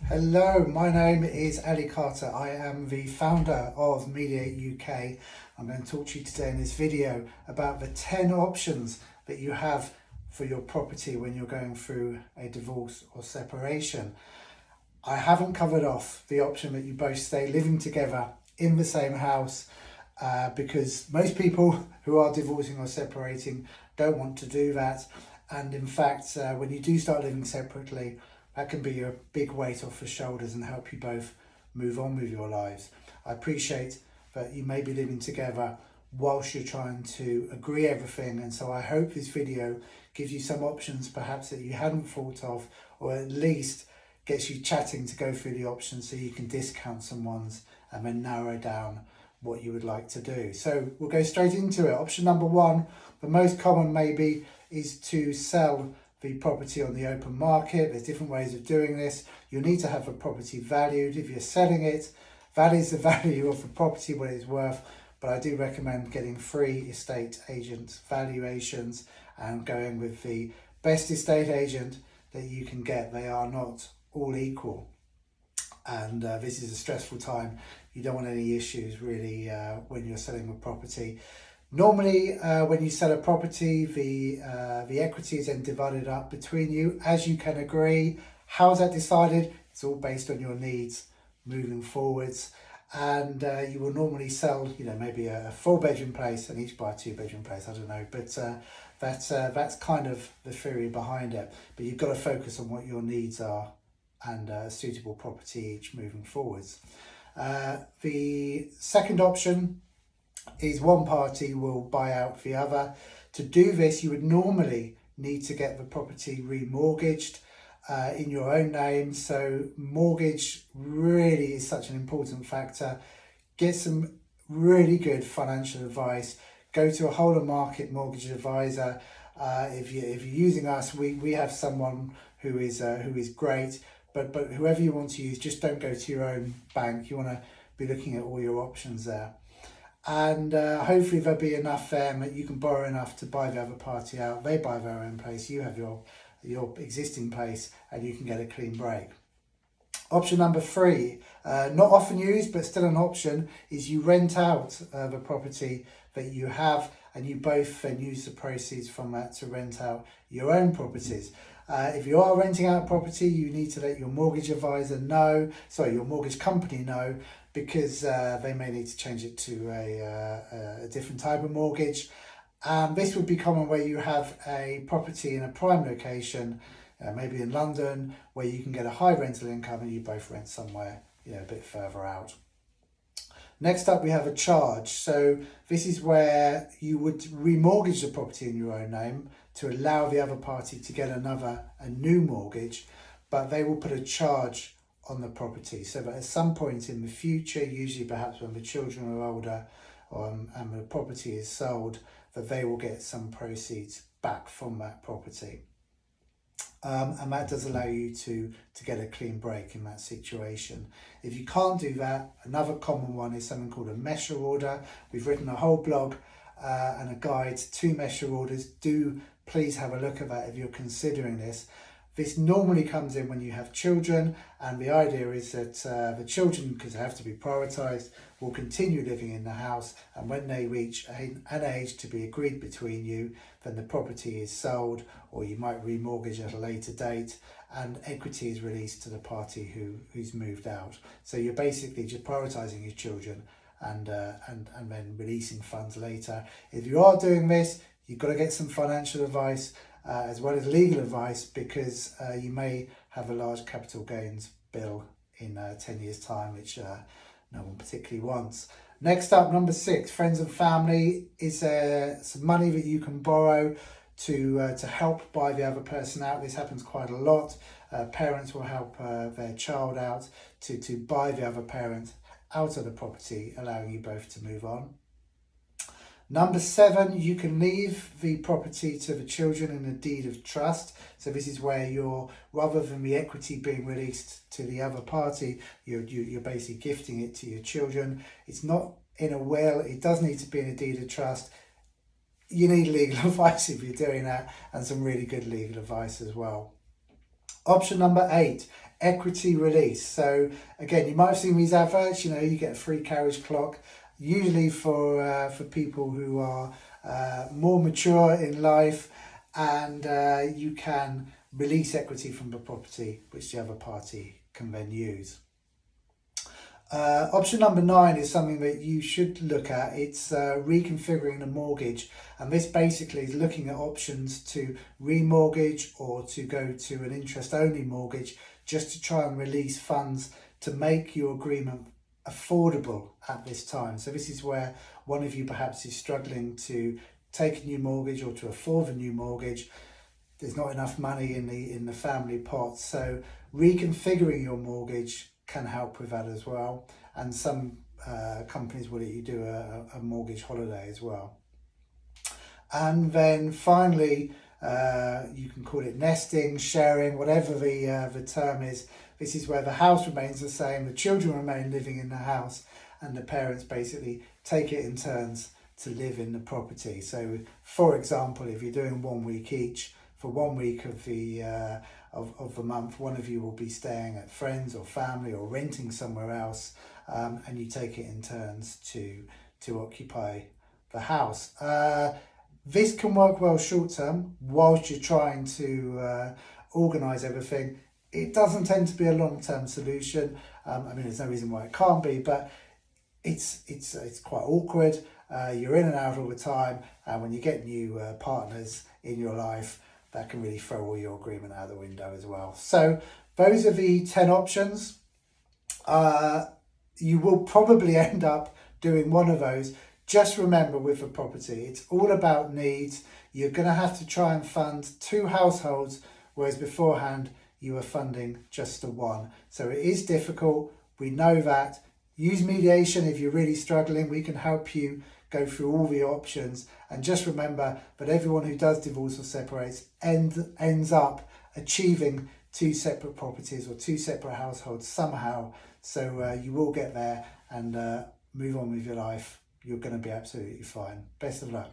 Hello, my name is Ali Carter. I am the founder of Mediate UK. I'm going to talk to you today in this video about the 10 options that you have for your property when you're going through a divorce or separation. I haven't covered off the option that you both stay living together in the same house because most people who are divorcing or separating don't want to do that. And in fact, when you do start living separately, that can be a big weight off your shoulders and help you both move on with your lives. I appreciate that you may be living together whilst you're trying to agree everything, and so I hope this video gives you some options perhaps that you hadn't thought of, or at least gets you chatting to go through the options so you can discount some ones and then narrow down what you would like to do. So we'll go straight into it. Option number one, the most common maybe, is to sell the property on the open market. There's different ways of doing this. You need to have the property valued. If you're selling it, that is the value of the property, what it's worth. But I do recommend getting free estate agent valuations and going with the best estate agent that you can get. They are not all equal. And this is a stressful time. You don't want any issues really when you're selling a property. Normally, when you sell a property, the equity is then divided up between you as you can agree. How is that decided? It's all based on your needs moving forwards. And you will normally sell, maybe a 4-bedroom place and each buy a 2-bedroom place. I don't know, but that's kind of the theory behind it. But you've got to focus on what your needs are and a suitable property each moving forwards. The second option is one party will buy out the other. To do this, you would normally need to get the property remortgaged in your own name. So mortgage really is such an important factor. Get some really good financial advice. Go to a whole of market mortgage advisor. If you're using us, we have someone who is great. But whoever you want to use, just don't go to your own bank. You want to be looking at all your options there. And hopefully there'll be enough there that you can borrow enough to buy the other party out. They buy their own place, you have your existing place, and you can get a clean break. Option number 3, not often used but still an option, is you rent out the property that you have, and you both then use the proceeds from that to rent out your own properties. If you are renting out property, you need to let your mortgage advisor know, your mortgage company know, because they may need to change it to a different type of mortgage. This would be common where you have a property in a prime location, maybe in London, where you can get a high rental income and you both rent somewhere a bit further out. Next up, we have a charge. So this is where you would remortgage the property in your own name to allow the other party to get a new mortgage, but they will put a charge on the property so that at some point in the future, usually perhaps when the children are older and the property is sold, that they will get some proceeds back from that property. And that does allow you to get a clean break in that situation. If you can't do that, another common one is something called a measure order. We've written a whole blog and a guide to measure orders. Do please have a look at that if you're considering this. This normally comes in when you have children, and the idea is that the children, because they have to be prioritised, will continue living in the house, and when they reach an age to be agreed between you, then the property is sold, or you might remortgage at a later date, and equity is released to the party who's moved out. So you're basically just prioritising your children and then releasing funds later. If you are doing this, you've got to get some financial advice as well as legal advice, because you may have a large capital gains bill in 10 years' time, which no one particularly wants. Next up, number 6, friends and family. Is there some money that you can borrow to help buy the other person out? This happens quite a lot. Parents will help their child out to buy the other parent out of the property, allowing you both to move on. Number 7, you can leave the property to the children in a deed of trust. So this is where rather than the equity being released to the other party, you're basically gifting it to your children. It's not in a will, it does need to be in a deed of trust. You need legal advice if you're doing that, and some really good legal advice as well. Option number 8, equity release. So again, you might have seen these adverts, you know, you get a free carriage clock, usually for people who are more mature in life, and you can release equity from the property which the other party can then use. Option number 9 is something that you should look at. It's reconfiguring the mortgage, and this basically is looking at options to remortgage or to go to an interest-only mortgage, just to try and release funds to make your agreement affordable at this time. So this is where one of you perhaps is struggling to take a new mortgage or to afford a new mortgage. There's not enough money in the family pot, so reconfiguring your mortgage can help with that as well. And some companies will let you do a mortgage holiday as well. And then finally, you can call it nesting, sharing, whatever the term is. This is where the house remains the same, the children remain living in the house, and the parents basically take it in turns to live in the property. So for example, if you're doing 1 week each, for 1 week of the month, one of you will be staying at friends or family or renting somewhere else, and you take it in turns to occupy the house. This can work well short term whilst you're trying to organise everything. It doesn't tend to be a long term solution. I mean, there's no reason why it can't be, but it's quite awkward. You're in and out all the time, and when you get new partners in your life, that can really throw all your agreement out the window as well. So those are the 10 options. You will probably end up doing one of those. Just remember, with the property, it's all about needs. You're going to have to try and fund 2 households, whereas beforehand you were funding just the one. So it is difficult. We know that. Use mediation if you're really struggling. We can help you go through all the options, and just remember that everyone who does divorce or separates ends up achieving 2 separate properties or 2 separate households somehow. So you will get there and move on with your life. You're going to be absolutely fine. Best of luck.